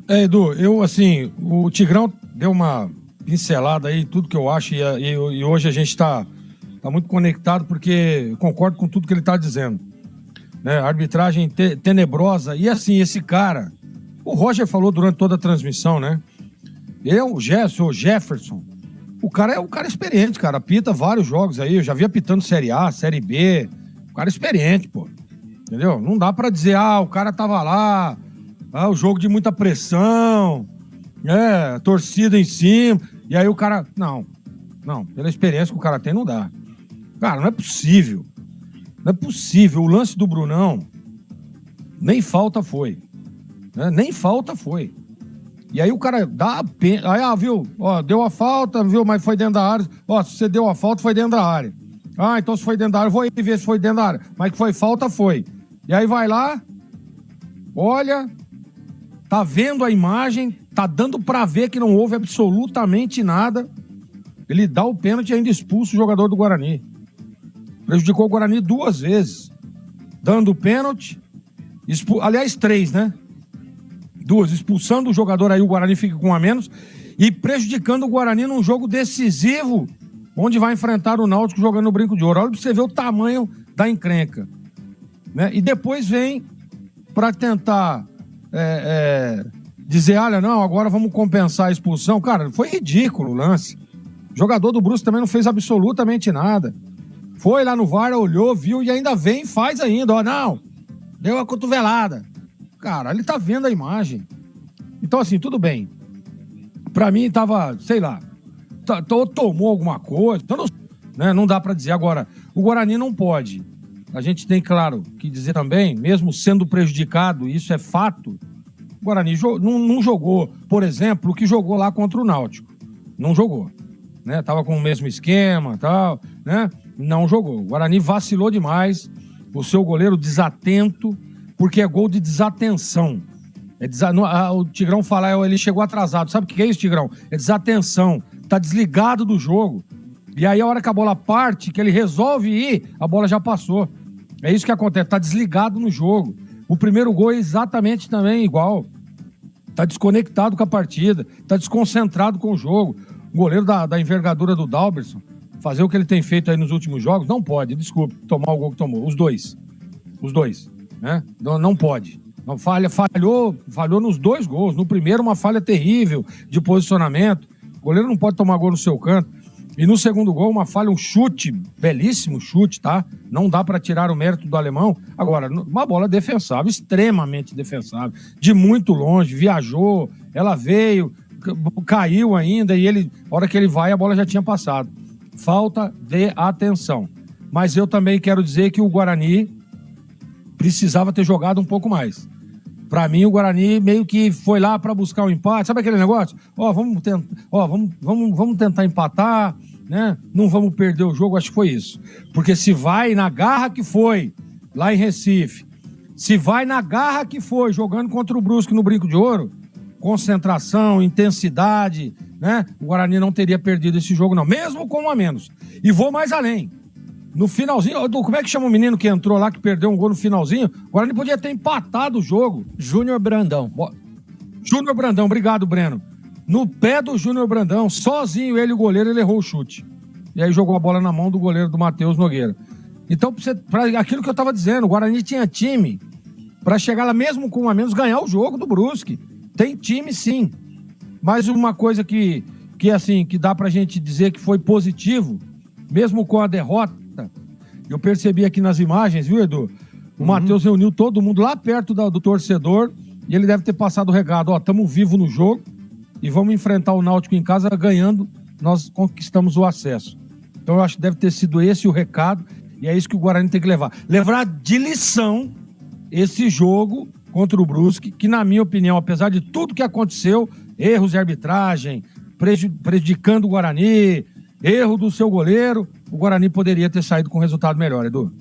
Edu, assim, o Tigrão deu uma pincelada aí, tudo que eu acho, e hoje a gente tá muito conectado, porque eu concordo com tudo que ele tá dizendo, né? Arbitragem tenebrosa, e assim, esse cara, o Roger falou durante toda a transmissão, né? O Jefferson, o cara é um cara experiente, cara, apita vários jogos aí, eu já vi apitando Série A, Série B, o cara é experiente, pô, entendeu? Não dá pra dizer, o cara tava lá, o jogo de muita pressão, torcida em cima, e aí o cara... Não, pela experiência que o cara tem, não dá. Cara, não é possível. Não é possível. O lance do Brunão, nem falta foi. Né? Nem falta foi. E aí o cara dá a pena... Aí, viu? Ó, deu a falta, viu? Mas foi dentro da área. Ó, se você deu a falta, foi dentro da área. Então se foi dentro da área, vou ver se foi dentro da área. Mas que foi falta, foi. E aí vai lá, olha... Tá vendo a imagem, tá dando pra ver que não houve absolutamente nada. Ele dá o pênalti e ainda expulsa o jogador do Guarani. Prejudicou o Guarani 2 vezes. Dando o pênalti, aliás, 3, né? 2, expulsando o jogador, aí o Guarani fica com 1 a menos, e prejudicando o Guarani num jogo decisivo, onde vai enfrentar o Náutico jogando no Brinco de Ouro. Olha pra você ver o tamanho da encrenca. Né? E depois vem pra tentar... dizer, olha, não, agora vamos compensar a expulsão. Cara, foi ridículo o lance. O jogador do Brusque também não fez absolutamente nada. Foi lá no VAR, olhou, viu e ainda vem e faz ainda. Ó, não, deu a cotovelada. Cara, ele tá vendo a imagem. Então, assim, tudo bem. Pra mim, tava, sei lá, tomou alguma coisa. Não dá pra dizer. Agora, o Guarani não pode. A gente tem, claro, que dizer também, mesmo sendo prejudicado, isso é fato, o Guarani não jogou, por exemplo, o que jogou lá contra o Náutico. Não jogou. Né? Tava com o mesmo esquema e tal, né? Não jogou. O Guarani vacilou demais, o seu goleiro desatento, porque é gol de desatenção. O Tigrão fala, ele chegou atrasado. Sabe o que é isso, Tigrão? É desatenção. Tá desligado do jogo. E aí, a hora que a bola parte, que ele resolve ir, a bola já passou. É isso que acontece, tá desligado no jogo. O primeiro gol é exatamente também igual. Tá desconectado com a partida, tá desconcentrado com o jogo. O goleiro da envergadura do Dalberson, fazer o que ele tem feito aí nos últimos jogos, não pode, desculpe, tomar o gol que tomou. Os dois, né? Não pode. Não, falhou nos 2 gols. No primeiro, uma falha terrível de posicionamento. O goleiro não pode tomar gol no seu canto. E no segundo gol, uma falha, um chute, belíssimo chute, tá? Não dá pra tirar o mérito do alemão. Agora, uma bola defensável, extremamente defensável, de muito longe, viajou, ela veio, caiu ainda, e a hora que ele vai, a bola já tinha passado. Falta de atenção. Mas eu também quero dizer que o Guarani precisava ter jogado um pouco mais. Pra mim, o Guarani meio que foi lá pra buscar o empate. Sabe aquele negócio? Vamos tentar empatar, né? Não vamos perder o jogo. Acho que foi isso. Porque se vai na garra que foi lá em Recife, se vai na garra que foi jogando contra o Brusque no Brinco de Ouro, concentração, intensidade, né? O Guarani não teria perdido esse jogo, não. Mesmo com 1 a menos. E vou mais além. No finalzinho, como é que chama o menino que entrou lá, que perdeu um gol no finalzinho? Agora ele podia ter empatado o jogo. Júnior Brandão. Júnior Brandão, obrigado, Breno. No pé do Júnior Brandão, sozinho ele, o goleiro, ele errou o chute. E aí jogou a bola na mão do goleiro do Matheus Nogueira. Então, pra aquilo que eu tava dizendo, o Guarani tinha time pra chegar lá mesmo com 1 a menos, ganhar o jogo do Brusque. Tem time, sim. Mas uma coisa que dá pra gente dizer que foi positivo, mesmo com a derrota, eu percebi aqui nas imagens, viu, Edu? O Matheus reuniu todo mundo lá perto do torcedor e ele deve ter passado o recado. Estamos vivos no jogo e vamos enfrentar o Náutico em casa ganhando, nós conquistamos o acesso. Então eu acho que deve ter sido esse o recado e é isso que o Guarani tem que levar. Levar de lição esse jogo contra o Brusque, que na minha opinião, apesar de tudo que aconteceu, erros de arbitragem, prejudicando o Guarani, erro do seu goleiro, o Guarani poderia ter saído com um resultado melhor, Edu.